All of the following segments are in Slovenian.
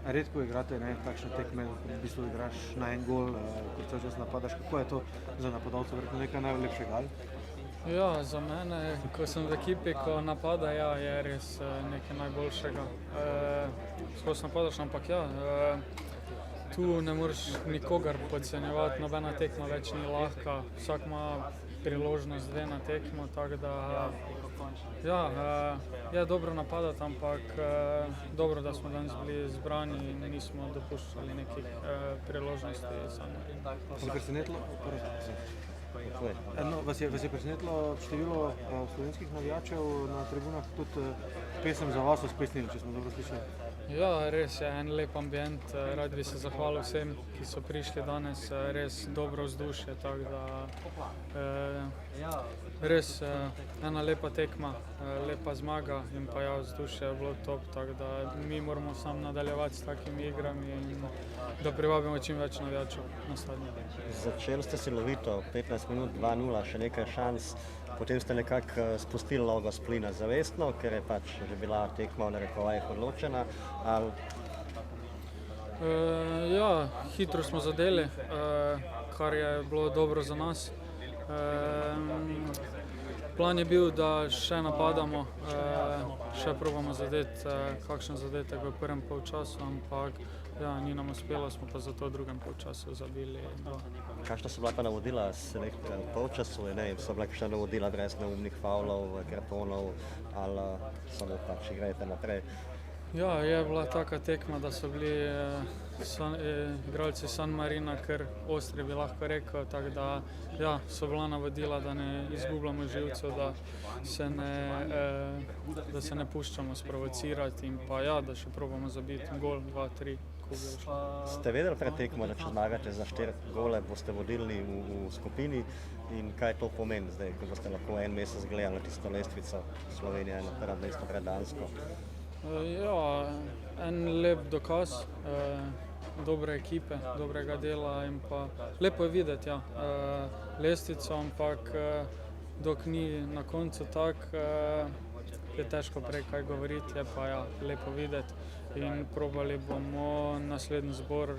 redko igrate takšne tekme, v bistvu igraš na en gol, kot se čas napadaš. Kako je to za napadalca, verjetno nekaj najlepšega? Ali? Ja, za mene, ko sem v ekipi, ko napada, ja, je res nekaj najboljšega. Skozi napadaš, ampak ja, tu ne moreš nikogar podcenjevati, nobena tekma več ni lahka, vsak ima priložnost dve na tekmo, tako da ja, je dobro napadati, ampak dobro, da smo danes bili zbrani in nismo dopuščali nekih priložnosti sami. Vas je presenetilo, vas je presenetilo število slovenskih navijačev na tribunah, tudi pesem za vas uspesnili, če smo dobro slišali? Ja, res je en lep ambient, rad bi se zahvalil vsem, ki so prišli danes, res dobro vzdušje, tako da res ena lepa tekma, lepa zmaga in pa ja, vzdušje je bilo top, tako da mi moramo samo nadaljevati s takimi igrami in da privabimo čim več navijačev na stadion. Začeli ste silovito, 15 minut, 2:0, še nekaj šans, potem ste nekako spustili logo s plina zavestno, ker je pač že bila tekma v narekovajih odločena. Ja, hitro smo zadeli, kar je bilo dobro za nas. Plan je bil, da še napadamo, še probamo zadeti kakšen zadetek v prvem polčasu, ampak ja, ni nam uspelo, smo pa zato v drugem polčasu zabili. Kakšna so bila pa navodila selektorja v polčasu? So bila kakšna navodila brez neumnih favlov, kartonov ali samo pač igrajte naprej? Ja, je bila taka tekma, da so bili igralci San Marina kar ostri, bi lahko rekel, tako da ja, so bila navodila, da ne izgubljamo živcev, da se ne puščamo sprovocirati in pa ja, da še probamo zabiti gol, 2, 3. Ste vedeli pred tekmo, da če zmagate za 4 gole, boste vodilni v skupini in kaj to pomeni zdaj, ko boste lahko en mesec gledali na tisto lestvico Slovenija na prvem mestu pred Dansko? Ja, en lep dokaz dobre ekipe, dobrega dela in pa lepo je videti, ja, lestvico, ampak dok ni na koncu tak, je težko prej kaj govoriti, je pa ja, lepo videti in probali bomo naslednji zbor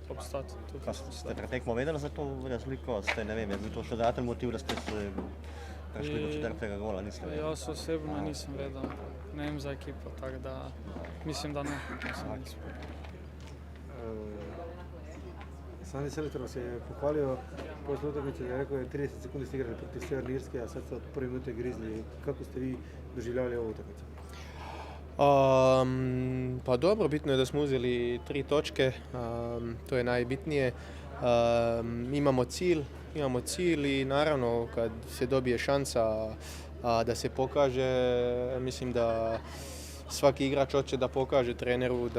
obstati tukaj. Ste pred tekmo vedeli za to razliko? Je bil to še dodaten motiv, da ste prišli do 4. gola, niste vedeli? Jaz osebno nisem vedel, ne vem za ekipo, tako da mislim, da ne. Sani selektor vas je pohvalil po utakmici, da je rekel, da je 30 sekund ste igrali proti Severni Irski, a sad ste od prve minute grizli. Kako ste vi doživljali ovo utakmicu? Pa dobro, bitno je da smo uzeli 3 točke, to je najbitnije. Imamo cilj i naravno kad se dobije šansa da se pokaže, mislim da svaki igrač hoće da pokaže treneru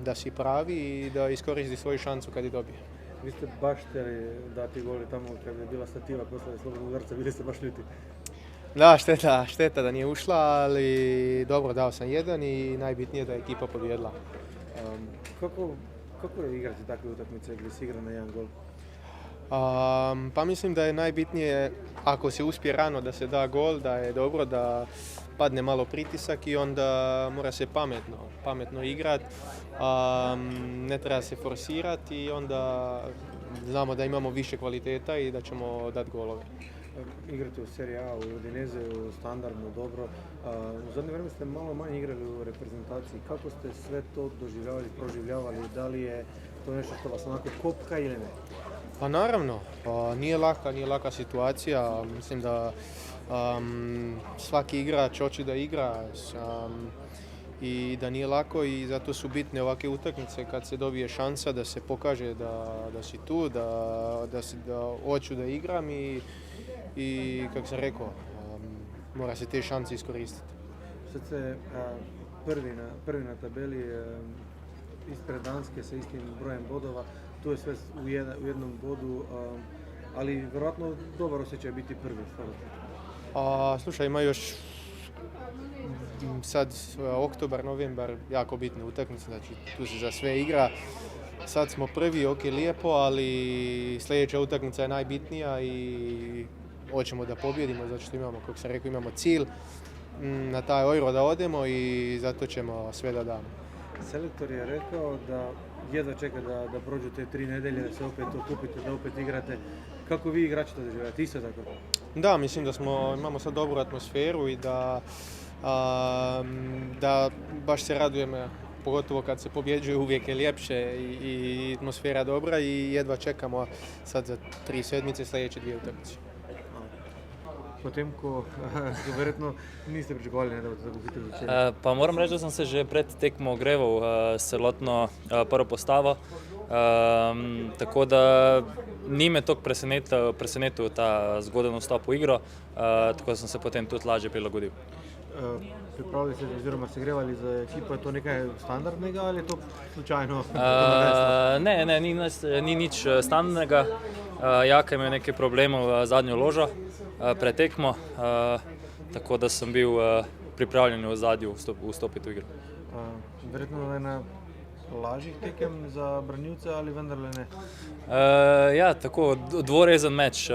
da si pravi i da iskoristi svoju šansu kad je dobije. Vi ste baš htjeli dati gol tamo kad je bila stativa posle slobodnog udarca, bili ste baš ljuti. Da, šteta da nije ušla, ali dobro, dao sam jedan i najbitnije da je ekipa pobjedila. Kako je igrati takve utakmice gdje se igra na jedan gol? Pa mislim da je najbitnije ako se uspije rano da se da gol, da je dobro da padne malo pritisak i onda mora se pametno igrati, ne treba se forsirati i onda znamo da imamo više kvaliteta i da ćemo dati golove. Igrate u Serie A, u Udinezeu, standardno, dobro. U zadnje vreme ste malo manje igrali u reprezentaciji. Kako ste sve to doživljavali, proživljavali? Da li je to nešto što vas onako kopka ili ne? Pa naravno, nije laka situacija. Mislim da svaki igrač hoće da igra i da nije lako i zato su bitne ovakve utakmice kad se dobije šansa da se pokaže da si tu, da hoću da igram i kako sam rekao, mora se te šanse iskoristiti. Sad ste prvi na tabeli ispred Danske sa istim brojem bodova, tu je sve u jednom bodu, ali vjerojatno dobar osjećaj biti prvi. Slušaj, ima još sad oktobar, novembar jako bitne utakmice, znači tu se za sve igra. Sad smo prvi, ok, lijepo, ali sljedeća utakmica je najbitnija i hoćemo da pobjedimo, zato što imamo, kako sam rekao, imamo cilj na taj Euro da odemo i zato ćemo sve da damo. Selektor je rekao da jedva čeka da prođu te 3 nedelje, da se opet okupite, da opet igrate. Kako vi igrači to doživljavate? Isto tako? Da, mislim da imamo sad dobru atmosferu i da baš se radujemo, pogotovo kad se pobjeđuje, uvijek je ljepše i atmosfera dobra i jedva čekamo sad za 3 sedmice sljedeće 2 utakmice. Potem, ko verjetno niste pričakovali, da boste zagubili večer. Pa moram reči, da sem se že pred tekmo ogreval s celotno prvo postavo, tako da ni me toliko presenetil ta zgoden vstop v igro, tako da sem se potem tudi lažje prilagodil. Pripravili ste oziroma se grevali za ekipo, je to nekaj standardnega ali je to slučajno? Ne, ni nič standardnega. Jaka je imel nekaj problemov z zadnjo ložo pred tekmo, tako da sem bil pripravljen v zadju vstopiti v igro. Verjetno ena lažjih tekem za branilce ali vendarle ne? Ja, tako dvorezen meč.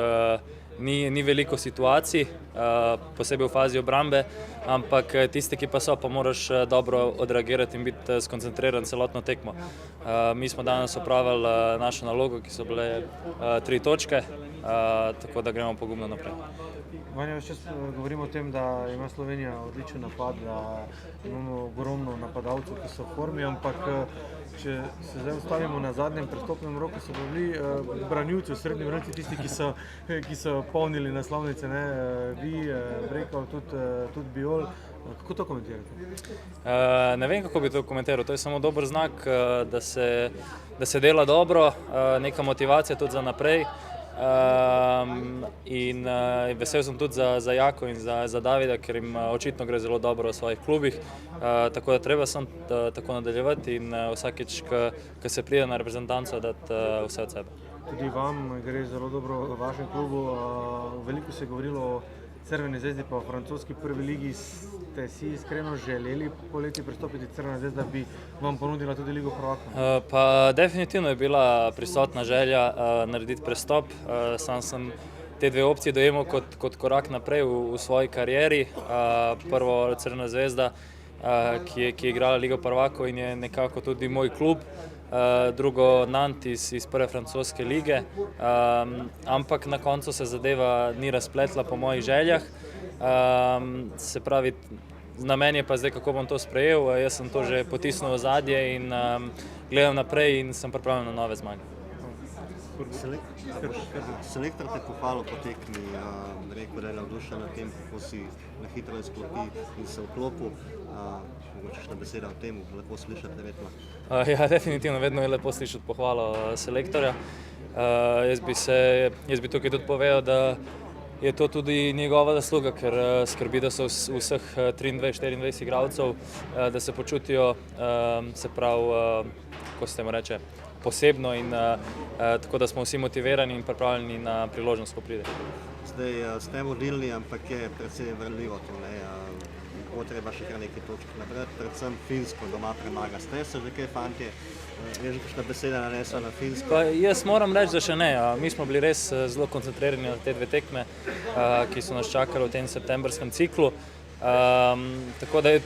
Ni veliko situacij, posebej v fazi obrambe, ampak tiste, ki pa so, pa moraš dobro odreagirati in biti skoncentriran celotno tekmo. Mi smo danes opravili našo nalogo, ki so bile 3 točke, tako da gremo pogumno naprej. Vanja, več čas govorimo o tem, da ima Slovenija odličen napad, da imamo ogromno napadalcev, ki so v formi, ampak če se zdaj ustavimo na zadnjem prestopnem roku, so bili branilci, srednji branilci, tisti, ki so polnili naslovnice, ne? Vi, Brekov, tudi Bijol. Kako to komentirate? Ne vem, kako bi to komentiral. To je samo dober znak, da se dela dobro, neka motivacija tudi za naprej. In vesel sem tudi za Jako in za Davida, ker jim očitno gre zelo dobro v svojih klubih, tako da treba sem tako nadaljevati in vsakič, ko se pride na reprezentanco, dati vse od sebe. Tudi vam gre zelo dobro v vašem klubu. Veliko se je govorilo o Crveni zvezdi, pa v francoski prvi ligi. Ste si iskreno želeli poleti pristopiti Crvena zvezda, da bi vam ponudila tudi Ligo prvakov? Pa definitivno je bila prisotna želja narediti prestop. Sam sem te dve opcije dojemal kot korak naprej v svoji karieri. Prvo Crvena zvezda, ki je igrala Ligo prvakov in je nekako tudi moj klub. Drugo Nantes iz prve francoske lige, ampak na koncu se zadeva ni razpletla po mojih željah. Se pravi, na meni je pa zdaj, kako bom to sprejel. Jaz sem to že potisnil v zadje in gledam naprej in sem pripravljen na nove zmage. Selektor te pohvalil po tekmi, rekel, da je navdušen nad tem, kako si na hitro izklopi in se vklopil. Mogoče še beseda o tem, lepo slišati, verjetno. Ja, definitivno, vedno je lepo slišati pohvalo selektorja. Jaz bi tukaj tudi povedal, da je to tudi njegova zasluga, ker skrbi, da so vseh 23-24 igralcev, da se počutijo, se pravi, kako se temu reče, posebno in tako da smo vsi motivirani in pripravljeni na priložnost, ko pride. Zdaj ste vodilni, ampak je precej vrljivo to, ne? Bo treba še kar nekaj točk nabrati, predvsem Finsko doma premaga. Ste se že kaj, fantje? Je že kakšna beseda nanesla na Finsko? Pa jaz moram reči, da še ne. Mi smo bili res zelo koncentrirani na te dve tekme, ki so nas čakali v tem septembrskem ciklu. Tako da je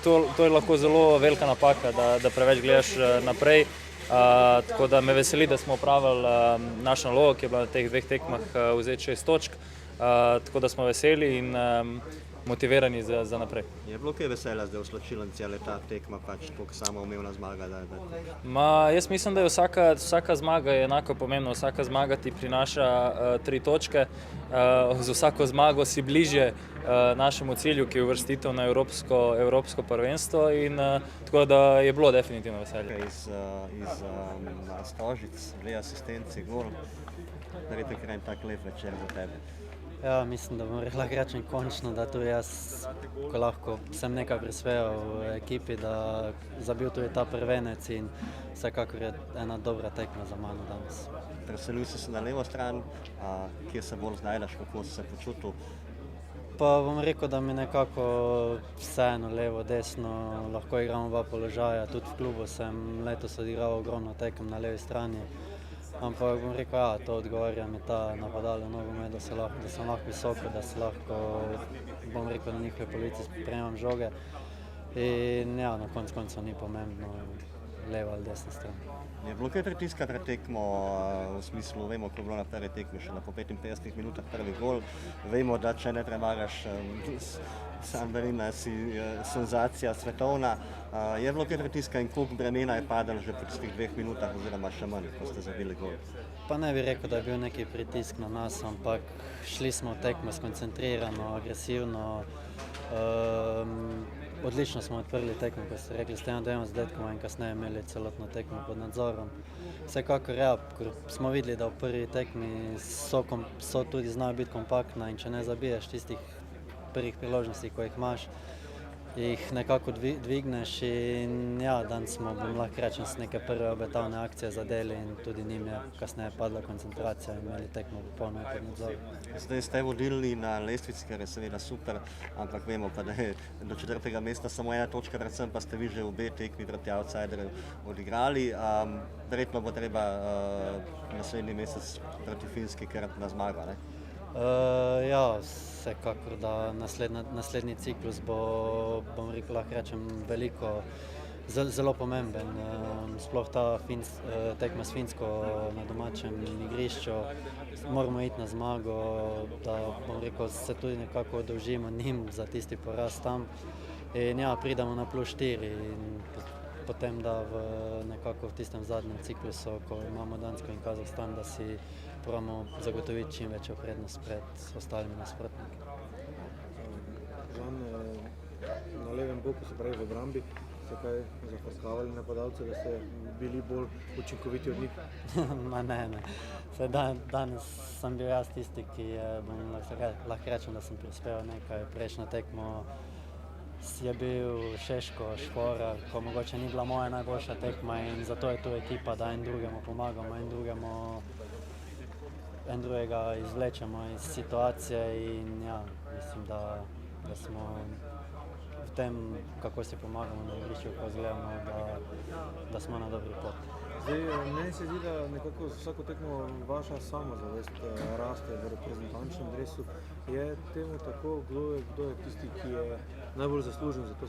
to lahko zelo velika napaka, da preveč gledaš naprej. Tako da me veseli, da smo opravili našo nalogo, ki je bila na teh dveh tekmah vzeti 6 točk. Tako da smo veseli in motivirani za naprej. Je bilo kaj veselja zdaj v slačilnici, ali ta tekma pač tako samoumevna zmaga? Jaz mislim, da je vsaka zmaga je enako pomembna. Vsaka zmaga ti prinaša 3 točke. Z vsako zmago si bližje našemu cilju, ki je uvrstitev na evropsko prvenstvo in tako da je bilo definitivno veselje. Iz Stožic, 2 asistenci, gol. Verjetno je tak lep večer za tebe. Ja, mislim, da bom lahko rečem končno, da tudi jaz, ko lahko sem nekaj prispeval v ekipi, da zabil tudi ta prvenec in vsekakor je ena dobra tekma za mano danes. Preselil si se na levo stran, kje se bolj znajdeš, kako si se počutil? Pa bom rekel, da mi nekako vseeno levo, desno, lahko igram oba položaja. Tudi v klubu sem letos odigral ogromno tekem na levi strani. Ampak bom rekel, ja, to odgovarja mi ta napadalni nogomet, da sem lahko visoko, da se lahko, bom rekel, na njihove polici sprejemam žoge. In ja, na koncu ni pomembno leva ali desna stran. Je bilo kaj pritiska pred tekmo, v smislu, vemo, ko je bilo na prvi tekmi še po 55 minutah prvi gol, vemo, da če ne premagaš San Marina, si senzacija svetovna. Je bilo kaj pritiska in koliko bremena je padalo že po tistih 2 minutah oziroma še manj, ko ste zabili gol? Pa ne bi rekel, da je bil neki pritisk na nas, ampak šli smo v tekmo skoncentrirano, agresivno. Odlično smo odprli tekmo, ko ste rekli, s tem dvema zadetkoma in kasneje imeli celotno tekmo pod nadzorom. Vsekakor ja, ker smo videli, da v prvi tekmi so tudi znajo biti kompaktna in če ne zabiješ tistih prvih priložnosti, ko jih imaš, jih nekako dvigneš in ja, danes smo, bom lahko rečem, s neke prve obetavne akcije zadeli in tudi njim je kasneje padla koncentracija in imeli tekmo popolnoma pod nadzorom. Zdaj ste vodili na lestvici, kar je seveda super, ampak vemo pa, da je do 4. mesta samo 1 točka, predvsem pa ste vi že obe tekmi proti outsiderju odigrali. Verjetno bo treba naslednji mesec proti Finski krat na zmago, ne? Ja, vsekakor, da naslednji ciklus bo, lahko rečem, zelo pomemben. Sploh ta tekma s Finsko na domačem igrišču, moramo iti na zmago, da se tudi nekako oddolžimo njim za tisti poraz tam. In ja, pridemo na +4 in potem, da nekako v tistem zadnjem ciklusu, ko imamo Dansko in Kazahstan, da si probamo zagotoviti čim večjo prednost pred ostalimi nasprotniki. Žan, na levem boku, se pravi v obrambi, ste kaj zafrkavali napadalce, da ste bili bolj učinkoviti od njih? Ma ne. Danes sem bil jaz tisti, ki lahko rečem, da sem prispeval nekaj. Prejšnjo tekmo je bil Šeško, Šporar, ko mogoče ni bila moja najboljša tekma in zato je tu ekipa, da en drugemu pomagamo, en drugega izvlečemo iz situacije in ja, mislim, da smo v tem, kako si pomagamo na igrišču, ko zgledamo, da smo na dobri poti. Zdaj, meni se zdi, da nekako vsako tekmo vaša samozavest raste v reprezentančnem dresu. Je temu tako, kdo je tisti, ki je najbolj zaslužen za to?